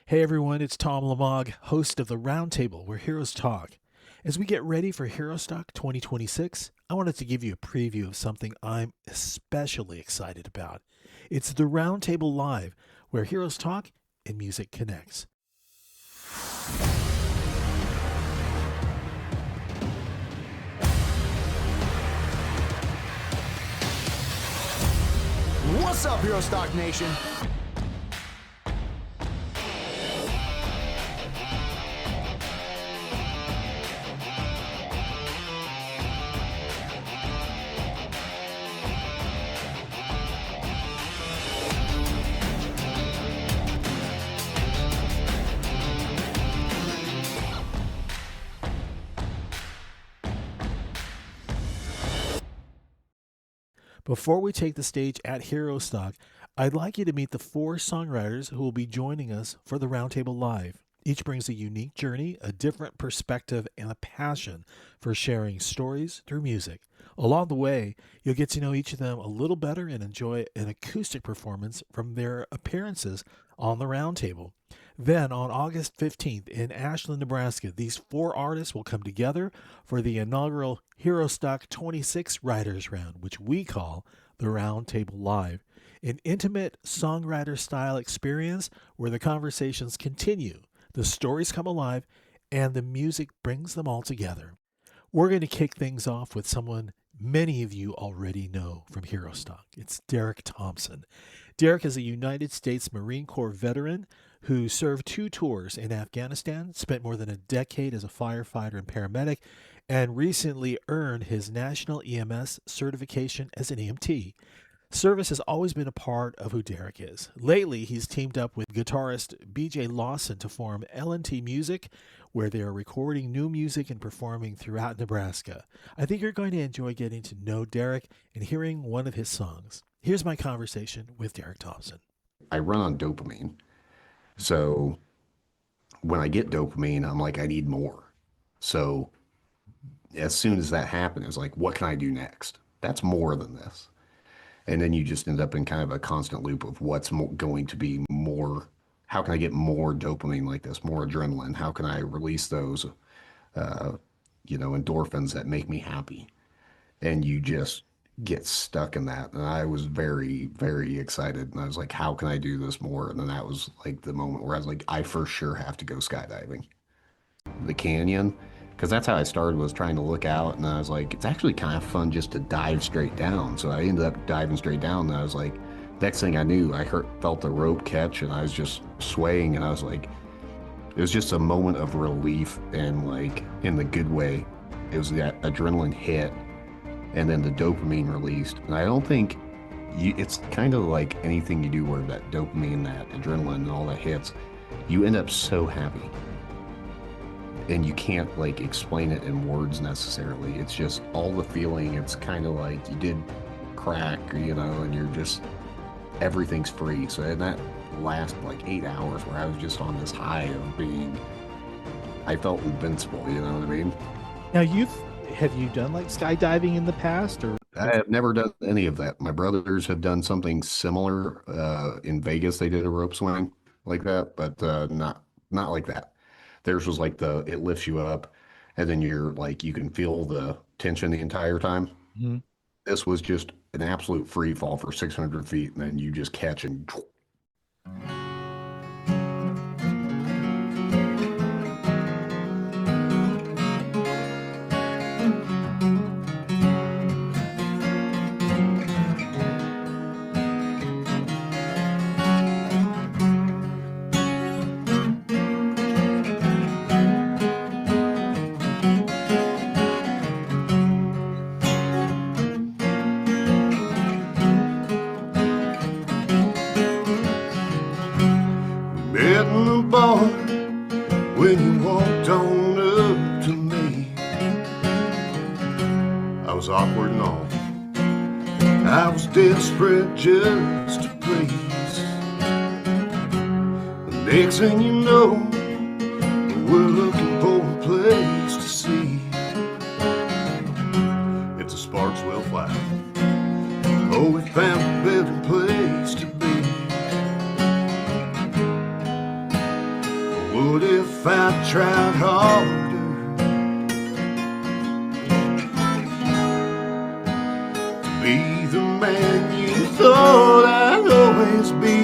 Hey everyone, it's Tom Lamog, host of the Roundtable, where heroes talk. As we get ready for HEROSTOCK 2026, I wanted to give you a preview of something I'm especially excited about. It's the Roundtable Live, where heroes talk and music connects. What's up, HEROSTOCK Nation? Before we take the stage at HEROSTOCK, I'd like you to meet the four songwriters who will be joining us for the Roundtable Live. Each brings a unique journey, a different perspective, and a passion for sharing stories through music. Along the way, you'll get to know each of them a little better and enjoy an acoustic performance from their appearances on the Roundtable. Then, on August 15th in Ashland, Nebraska, these four artists will come together for the inaugural HEROSTOCK 26 Writers Round, which we call the Roundtable Live, an intimate songwriter-style experience where the conversations continue, the stories come alive, and the music brings them all together. We're going to kick things off with someone many of you already know from HEROSTOCK. It's Derek Thompson. Derek is a United States Marine Corps veteran who served 2 tours in Afghanistan, spent more than a decade as a firefighter and paramedic, and recently earned his National EMS certification as an EMT. Service has always been a part of who Derek is. Lately, he's teamed up with guitarist BJ Lawson to form L&T Music, where they are recording new music and performing throughout Nebraska. I think you're going to enjoy getting to know Derek and hearing one of his songs. Here's my conversation with Derek Thompson. I run on dopamine. So when I get dopamine, I'm like, I need more. So as soon as that happened, it was like, what can I do next? That's more than this. And then you just end up in kind of a constant loop of what's going to be more. How can I get more dopamine like this, more adrenaline? How can I release those, endorphins that make me happy? And you just get stuck in that. And I was very, very excited. And I was like, how can I do this more? And then that was like the moment where I was like, I for sure have to go skydiving. The canyon, because that's how I started, was trying to look out. And I was like, it's actually kind of fun just to dive straight down. So I ended up diving straight down. And I was like, next thing I knew, I felt the rope catch and I was just swaying. And I was like, it was just a moment of relief and like in the good way. It was that adrenaline hit and then the dopamine released. And I don't think it's kind of like anything you do where that dopamine, that adrenaline and all that hits, you end up so happy. And you can't like explain it in words necessarily. It's just all the feeling. It's kind of like you did crack, and you're just, everything's free. So in that last like 8 hours where I was just on this high of being, I felt invincible, you know what I mean? Now, have you done like skydiving in the past, or? I have never done any of that. My brothers have done something similar. In Vegas, they did a rope swing like that, but not like that. Theirs was like it lifts you up, and then you're like, you can feel the tension the entire time. Mm-hmm. This was just an absolute free fall for 600 feet, and then you just catch and. When you walked on up to me, I was awkward and all. I was desperate just to please. The next thing you know, we're looking for a place to see. If the sparks will fly, oh, we found a better place to be. I tried harder to be the man you thought I'd always be?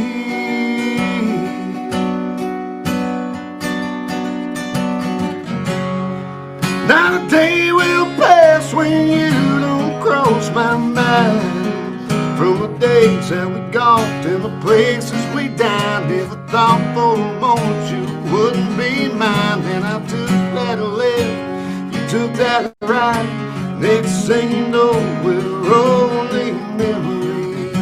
Not a day will pass when you don't cross my mind. From the days that we golfed and the places we dined, never thought for a moment you wouldn't be mine. Then I took that left, you took that right. Next thing you know, we're only memories.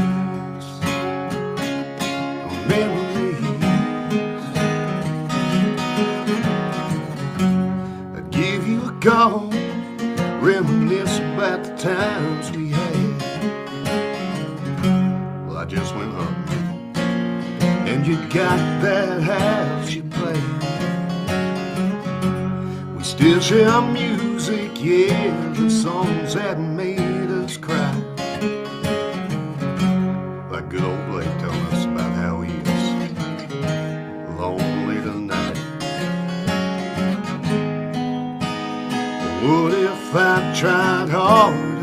Memories. I'd give you a call, reminisce about the times we had. Well, I just went home, and you got that house you play. We still share music, yeah, the songs that made us cry. Like good old Blake telling us about how he is lonely tonight. What if I tried harder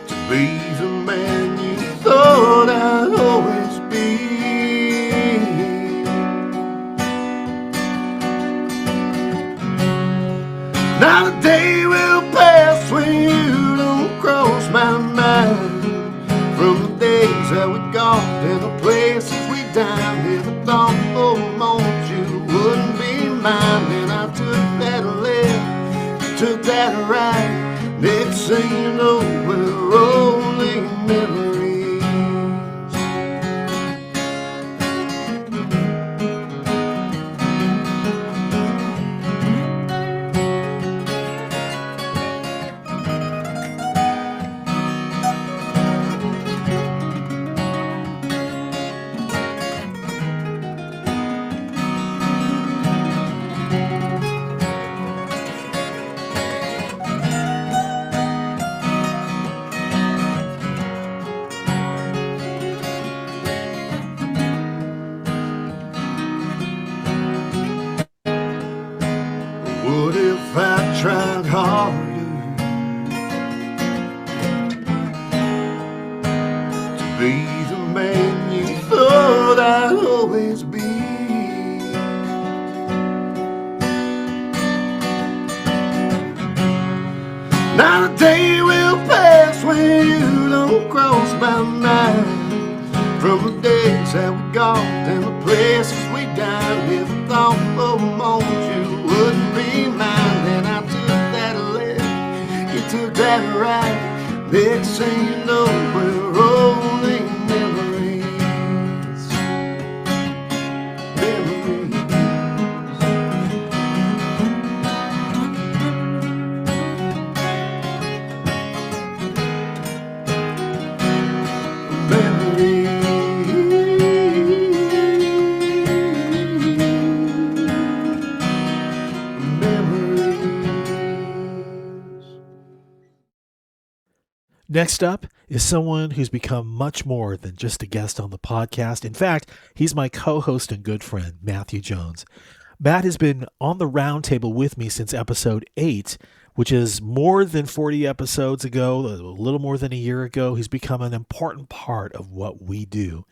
to be the man you thought I'd always be? Not a day will pass when you don't cross my mind. From the days that we golfed and the places we dined, never thought for a moment you wouldn't be mine. Then I took that left, you took that right. Next thing you know, we're only memories. What if I tried harder to be the man you thought I'd always be? Not a day will pass when you don't cross my mind. From the days that we golfed and the places we dined, never thought for a moment you wouldn't be mine. Then I took that left, you took that right. Next thing you know, we're only memories. Memories. Next up is someone who's become much more than just a guest on the podcast. In fact, he's my co-host and good friend, Matthew Jones. Matt has been on the Roundtable with me since episode 8, which is more than 40 episodes ago, a little more than a year ago. He's become an important part of what we do.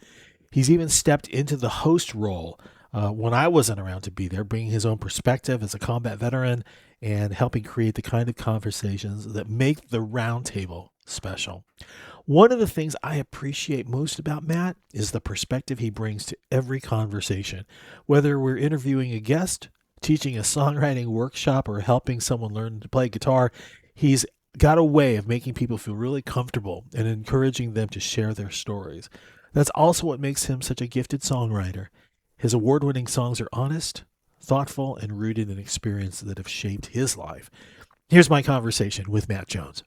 He's even stepped into the host role when I wasn't around to be there, bringing his own perspective as a combat veteran and helping create the kind of conversations that make the Roundtable special. One of the things I appreciate most about Matt is the perspective he brings to every conversation. Whether we're interviewing a guest, teaching a songwriting workshop, or helping someone learn to play guitar, he's got a way of making people feel really comfortable and encouraging them to share their stories. That's also what makes him such a gifted songwriter. His award-winning songs are honest, thoughtful, and rooted in experiences that have shaped his life. Here's my conversation with Matt Jones.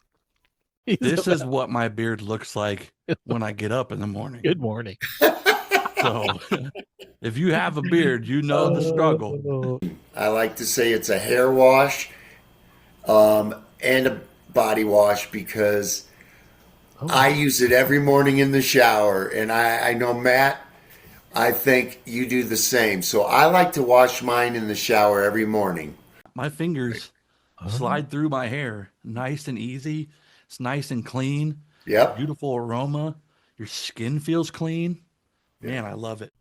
This is what my beard looks like when I get up in the morning. Good morning. So if you have a beard, you know the struggle. I like to say it's a hair wash and a body wash because I use it every morning in the shower. And I know, Matt, I think you do the same. So I like to wash mine in the shower every morning. My fingers slide through my hair, nice and easy. It's nice and clean, Yep. beautiful aroma. Your skin feels clean. Man, I love it.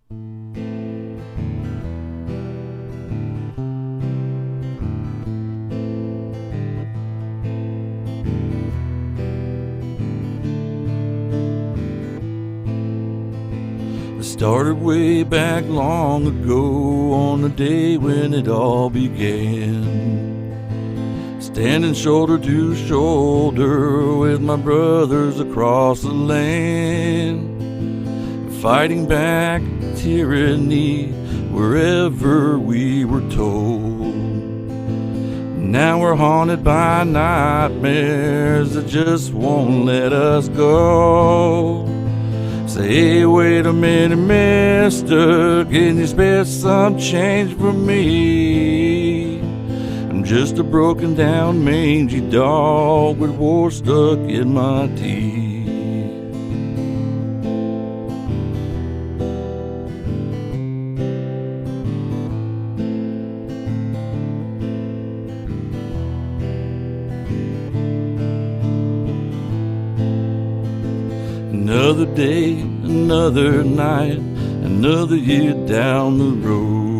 It started way back long ago on the day when it all began. Standing shoulder to shoulder with my brothers across the land, fighting back tyranny wherever we were told. Now we're haunted by nightmares that just won't let us go. Say, wait a minute, mister, can you spare some change for me? I'm just a broken down mangy dog with war stuck in my teeth. Another day, another night, another year down the road.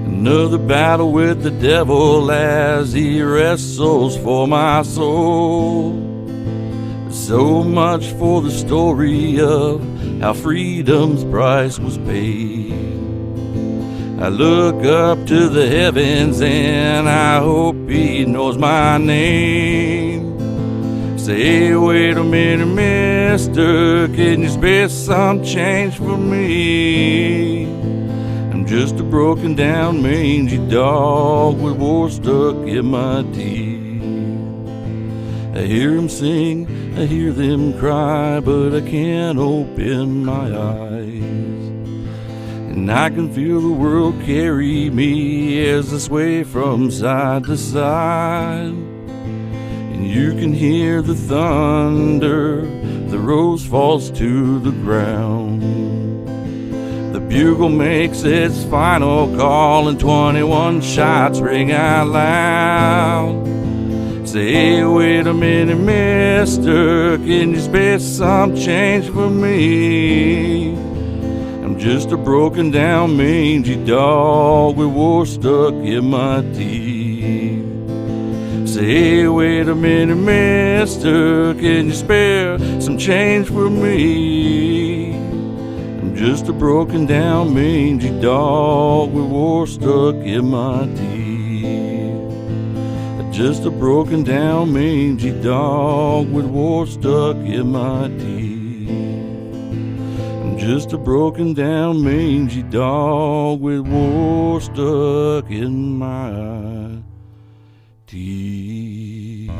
Another battle with the devil as he wrestles for my soul. So much for the story of how freedom's price was paid. I look up to the heavens and I hope he knows my name. Say, wait a minute, mister, can you spare some change for me? I'm just a broken down mangy dog with war stuck in my teeth. I hear them sing, I hear them cry, but I can't open my eyes. And I can feel the world carry me as I sway from side to side. You can hear the thunder, the rose falls to the ground. The bugle makes its final call and 21 shots ring out loud. Say, wait a minute, mister, can you spare some change for me? I'm just a broken down mangy dog with war stuck in my teeth. Say, wait a minute, mister, can you spare some change for me? I'm just a broken down mangy dog with war stuck in my teeth. Just a broken down mangy dog with war stuck in my teeth. I'm just a broken down mangy dog with war stuck in my teeth.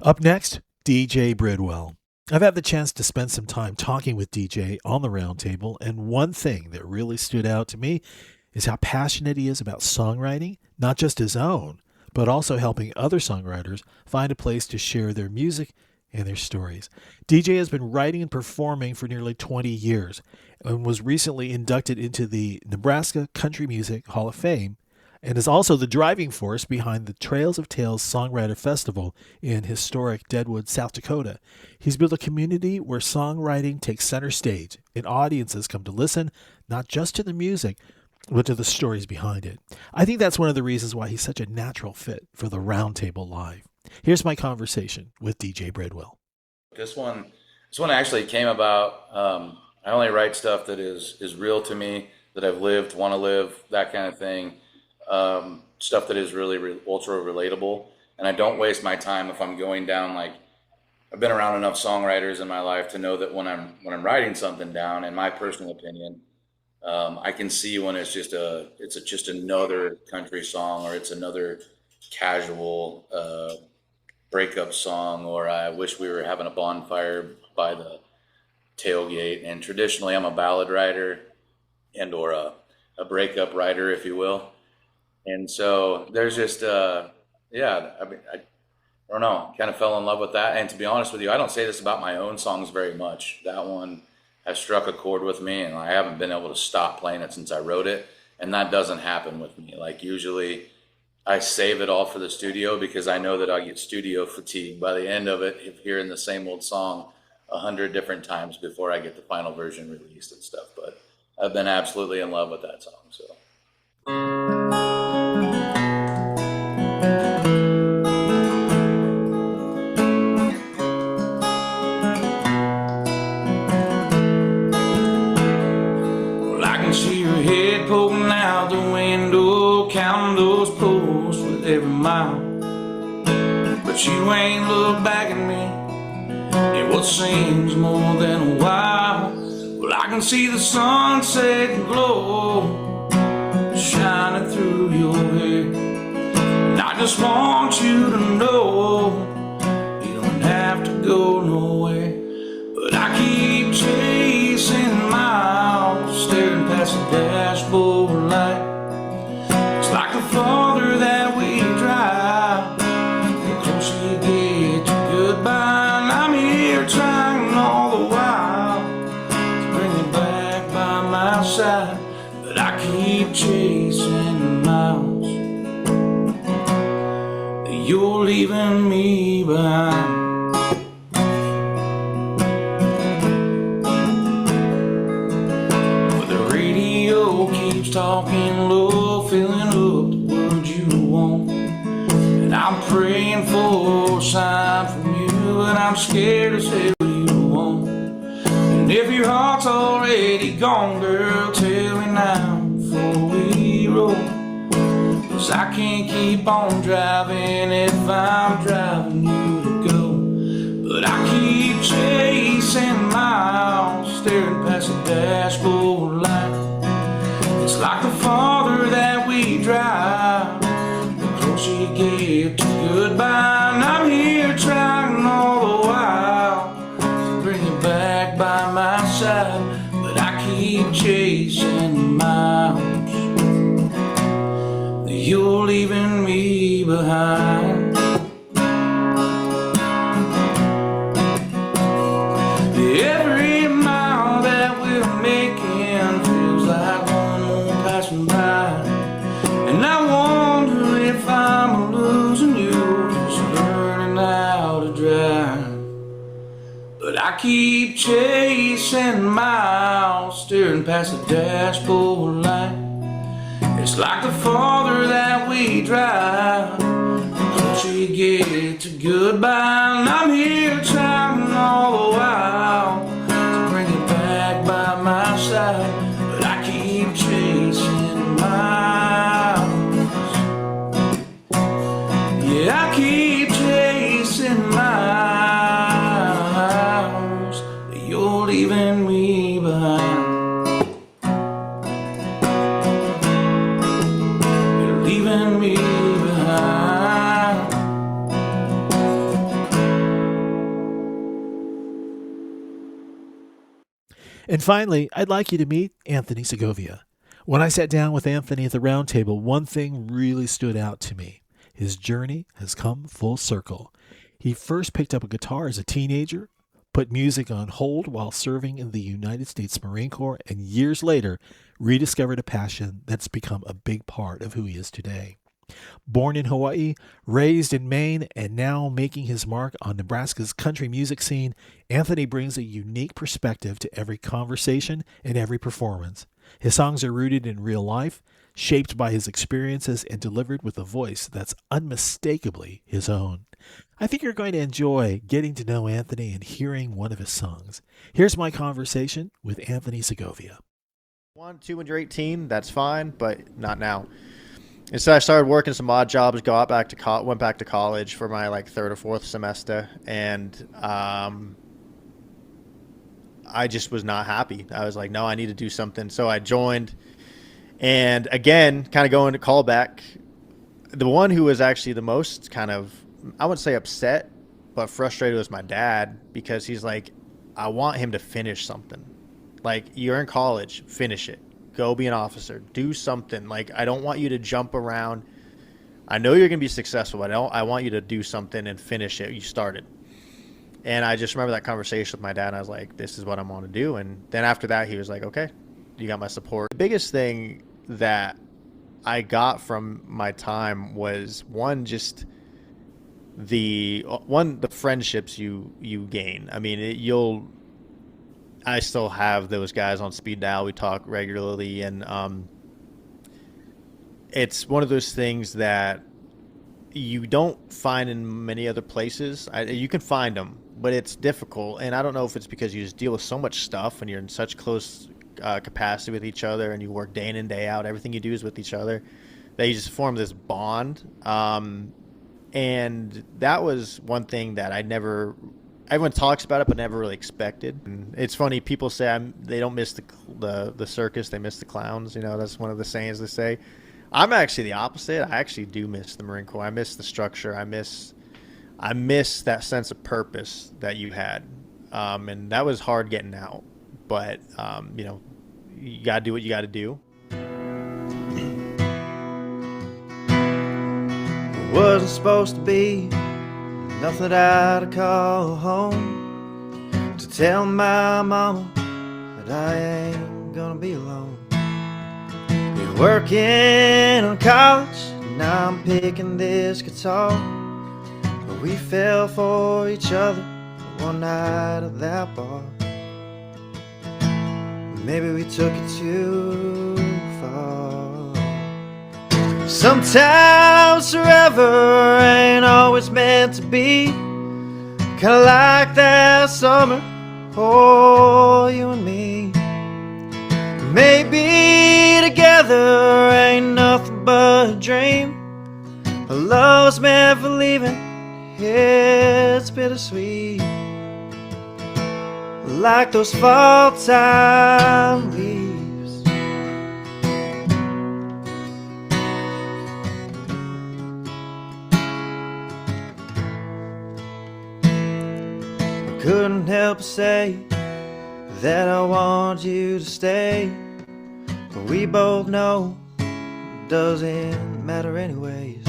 Up next, DJ Bridwell. I've had the chance to spend some time talking with DJ on the roundtable, and one thing that really stood out to me is how passionate he is about songwriting, not just his own, but also helping other songwriters find a place to share their music and their stories. DJ has been writing and performing for nearly 20 years and was recently inducted into the Nebraska Country Music Hall of Fame, and is also the driving force behind the Trails of Tales Songwriter Festival in historic Deadwood, South Dakota. He's built a community where songwriting takes center stage, and audiences come to listen not just to the music, but to the stories behind it. I think that's one of the reasons why he's such a natural fit for the Roundtable Live. Here's my conversation with DJ Bridwell. This one actually came about. I only write stuff that is real to me, that I've lived, want to live, that kind of thing. Stuff that is really ultra relatable, and I don't waste my time if I'm going down. Like, I've been around enough songwriters in my life to know that when I'm writing something down, in my personal opinion, I can see when it's just another country song, or it's another casual breakup song, or I wish we were having a bonfire by the tailgate. And traditionally, I'm a ballad writer and or a breakup writer, if you will. And so there's just, yeah, I mean, I don't know, kind of fell in love with that. And to be honest with you, I don't say this about my own songs very much. That one has struck a chord with me, and I haven't been able to stop playing it since I wrote it. And that doesn't happen with me. Like usually I save it all for the studio because I know that I get studio fatigue by the end of it, if hearing the same old song 100 different times before I get the final version released and stuff. But I've been absolutely in love with that song. So. Poking out the window, counting those posts with every mile. But you ain't looked back at me in what seems more than a while. Well, I can see the sunset glow shining through your hair, and I just want you to know you don't have to go nowhere. But I keep chasing miles, staring past the dashboard light. It's like the farther that we drive, the closer you get to goodbye. And I'm here trying all the while to bring you back by my side. But I keep chasing miles, you're leaving me behind. Talking low, filling up the words you want, and I'm praying for a sign from you, but I'm scared to say what you want. And if your heart's already gone, girl, tell me now before we roll, 'cause I can't keep on driving if I'm driving you to go. But I keep chasing miles, staring past the dashboard light. It's like the farther that we drive, the closer you get to goodbye. And I'm here trying all the while to bring you back by my side. But I keep chasing miles, you're leaving me behind. Every mile that we're making feels like passing by, and I wonder if I'm losing you, just learning how to drive. But I keep chasing miles, staring past the dashboard light. It's like the farther that we drive, the closer you get to goodbye. And I'm here trying all the while to bring you back by my side. But I keep chasing miles, yeah, I keep chasing miles, you're leaving me behind. You're leaving me behind. And finally, I'd like you to meet Anthony Segovia. When I sat down with Anthony at the Roundtable, one thing really stood out to me. His journey has come full circle. He first picked up a guitar as a teenager, put music on hold while serving in the United States Marine Corps, and years later rediscovered a passion that's become a big part of who he is today. Born in Hawaii, raised in Maine, and now making his mark on Nebraska's country music scene, Anthony brings a unique perspective to every conversation and every performance. His songs are rooted in real life, shaped by his experiences, and delivered with a voice that's unmistakably his own. I think you're going to enjoy getting to know Anthony and hearing one of his songs. Here's my conversation with Anthony Segovia. 1, 2 when you're 18, that's fine, but not now. And so I started working some odd jobs, went back to college for my third or fourth semester, and I just was not happy. I was like, no, I need to do something. So I joined, and again, kind of going to callback, the one who was actually the most kind of, I wouldn't say upset, but frustrated was my dad, because he's like, I want him to finish something. Like, you're in college, finish it. Go be an officer. Do something. Like, I don't want you to jump around. I know you're going to be successful, but I want you to do something and finish it. You started. And I just remember that conversation with my dad, and I was like, this is what I want to do. And then after that, he was like, okay, you got my support. The biggest thing that I got from my time was just the friendships you gain. I mean, I still have those guys on speed dial. We talk regularly, and it's one of those things that you don't find in many other places. You can find them, but it's difficult. And I don't know if it's because you just deal with so much stuff and you're in such close capacity with each other, and you work day in and day out. Everything you do is with each other, that you just form this bond. And that was one thing that everyone talks about it, but never really expected. And it's funny, people say they don't miss the circus, they miss the clowns. That's one of the sayings they say. I'm actually the opposite. I actually do miss the Marine Corps. I miss the structure. I miss that sense of purpose that you had. And that was hard getting out. But, you got to do what you got to do. It wasn't supposed to be nothing that I'd call home, to tell my mama that I ain't gonna be alone. Been working on college, now I'm picking this guitar. But we fell for each other one night at that bar. Maybe we took it too far. Sometimes forever ain't always meant to be. Kinda like that summer, oh, you and me. Maybe together ain't nothing but a dream. But love's meant for leaving, it's bittersweet. Like those fall time leaves. I couldn't help but say that I want you to stay, but we both know it doesn't matter anyways.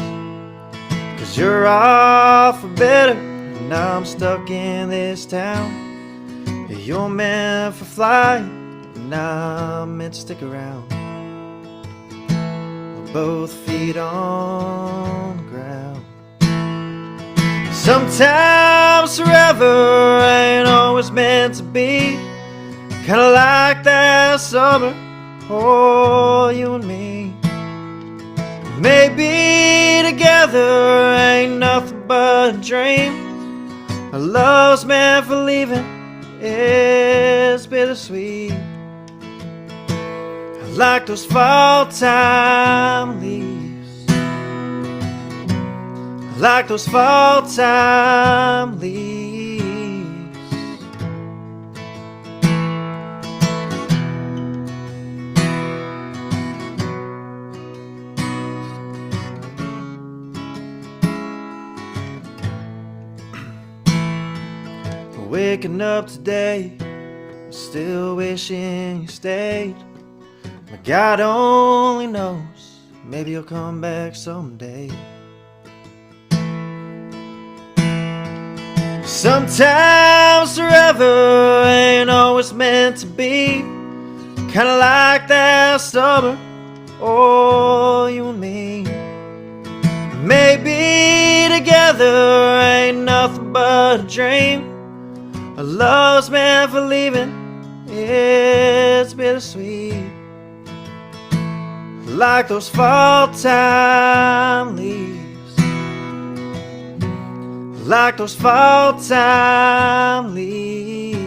'Cause you're off for better, and now I'm stuck in this town. You're meant for flight, and I'm meant to stick around. We're both feet on the ground. Sometimes forever ain't always meant to be. Kinda like that summer, oh, you and me. Maybe together ain't nothing but a dream. Our love's meant for leaving, it's bittersweet. Like those fall time leaves. Like those fall time leaves. Waking up today, still wishing you stayed. But God only knows, maybe you'll come back someday. Sometimes forever ain't always meant to be. Kinda like that summer, oh, you and me. Maybe together ain't nothing but a dream. Our love's meant for leaving, it's bittersweet. Like those fall time leaves. Like those fall time leaves.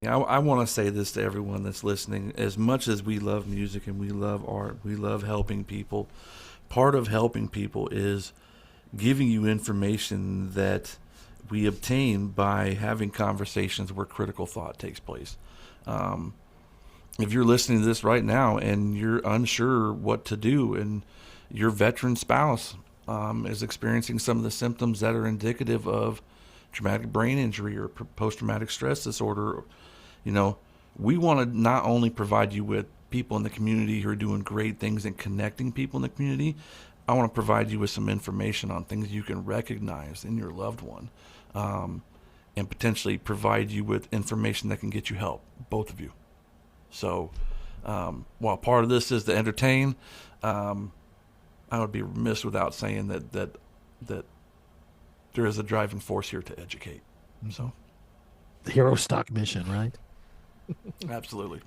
I want to say this to everyone that's listening. As much as we love music and we love art, we love helping people, part of helping people is giving you information that we obtain by having conversations where critical thought takes place. If you're listening to this right now and you're unsure what to do, and your veteran spouse is experiencing some of the symptoms that are indicative of traumatic brain injury or post-traumatic stress disorder, we want to not only provide you with people in the community who are doing great things and connecting people in the community, I want to provide you with some information on things you can recognize in your loved one, and potentially provide you with information that can get you help, both of you. So while part of this is to entertain, I would be remiss without saying that there is a driving force here to educate. So The HEROSTOCK mission, right? absolutely.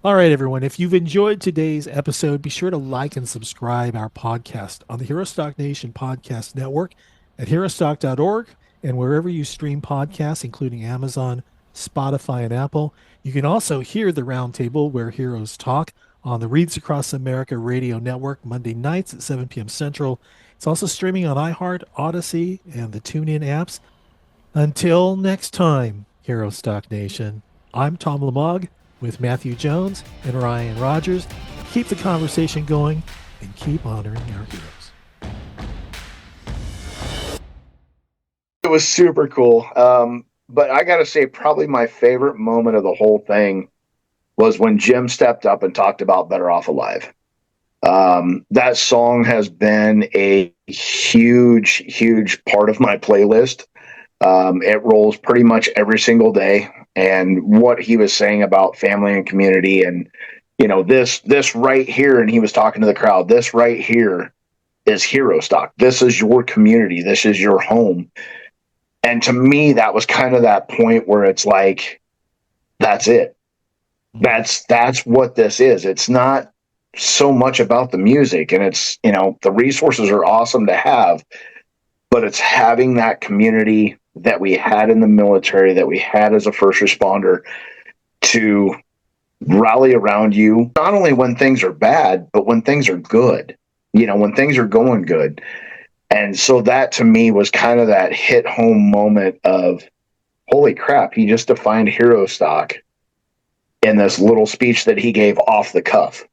All right, everyone. If you've enjoyed today's episode, be sure to like and subscribe our podcast on the HEROSTOCK Nation Podcast Network at herostock.org and wherever you stream podcasts, including Amazon, Spotify, and Apple. You can also hear the Roundtable Where Heroes Talk on the Reads Across America radio network Monday nights at 7 p.m. Central. It's also streaming on iHeart, Odyssey, and the TuneIn apps. Until next time, HEROSTOCK Nation, I'm Tom Lamog with Matthew Jones and Ryan Rogers. Keep the conversation going and keep honoring our heroes. It was super cool. But I got to say, probably my favorite moment of the whole thing was when Jim stepped up and talked about Better Off Alive. That song has been a huge, huge part of my playlist. It rolls pretty much every single day. And what he was saying about family and community and, this right here, and he was talking to the crowd, this right here is HEROSTOCK. This is your community. This is your home. And to me, that was kind of that point where it's like, that's it. That's what this is. It's not so much about the music, and it's, the resources are awesome to have, but it's having that community that we had in the military, that we had as a first responder, to rally around you, not only when things are bad, but when things are good, when things are going good. And so that to me was kind of that hit home moment of, holy crap, he just defined HEROSTOCK in this little speech that he gave off the cuff.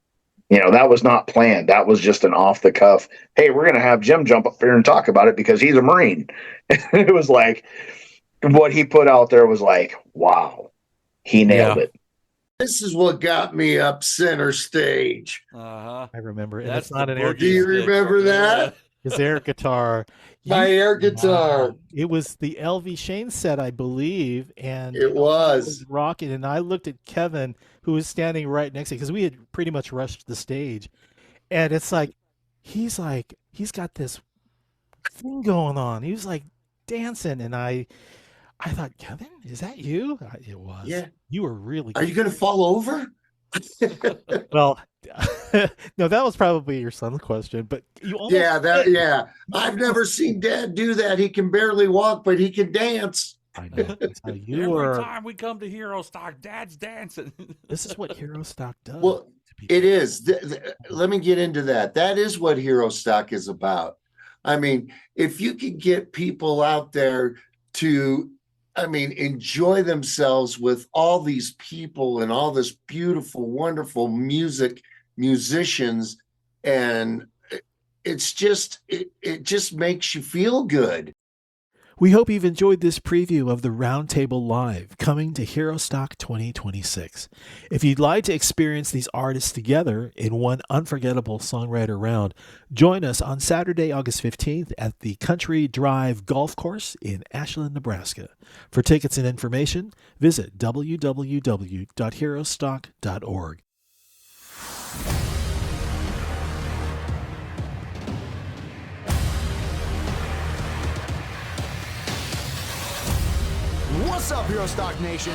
That was not planned. That was just an off the cuff. Hey, we're going to have Jim jump up here and talk about it because he's a Marine. It was like, what he put out there was like, wow, he nailed it. This is what got me up center stage. I remember. And That's it's not the an air Do you guitar. remember that? His air guitar. My air guitar. It was the LV Shane set, I believe, and It was. rocking. And I looked at Kevin, who was standing right next to me, because we had pretty much rushed the stage, and it's like he's got this thing going on. He was like dancing, and I thought, Kevin, is that you? It was. Yeah. You were really. Are you going to fall over? Well, no, that was probably your son's question, but you almost Yeah. I've never seen Dad do that. He can barely walk, but he can dance. I know. So you Every were. time we come to HEROSTOCK, Dad's dancing. This is what HEROSTOCK does. Well, to people. it is. Let me get into that. That is what HEROSTOCK is about. I mean, if you could get people out there to, enjoy themselves with all these people and all this beautiful, wonderful musicians, and it's just, it just makes you feel good. We hope you've enjoyed this preview of the Roundtable Live coming to HEROSTOCK 2026. If you'd like to experience these artists together in one unforgettable songwriter round, join us on Saturday, August 15th at the Country Drive Golf Course in Ashland, Nebraska. For tickets and information, visit www.herostock.org. What's up, HEROSTOCK Nation?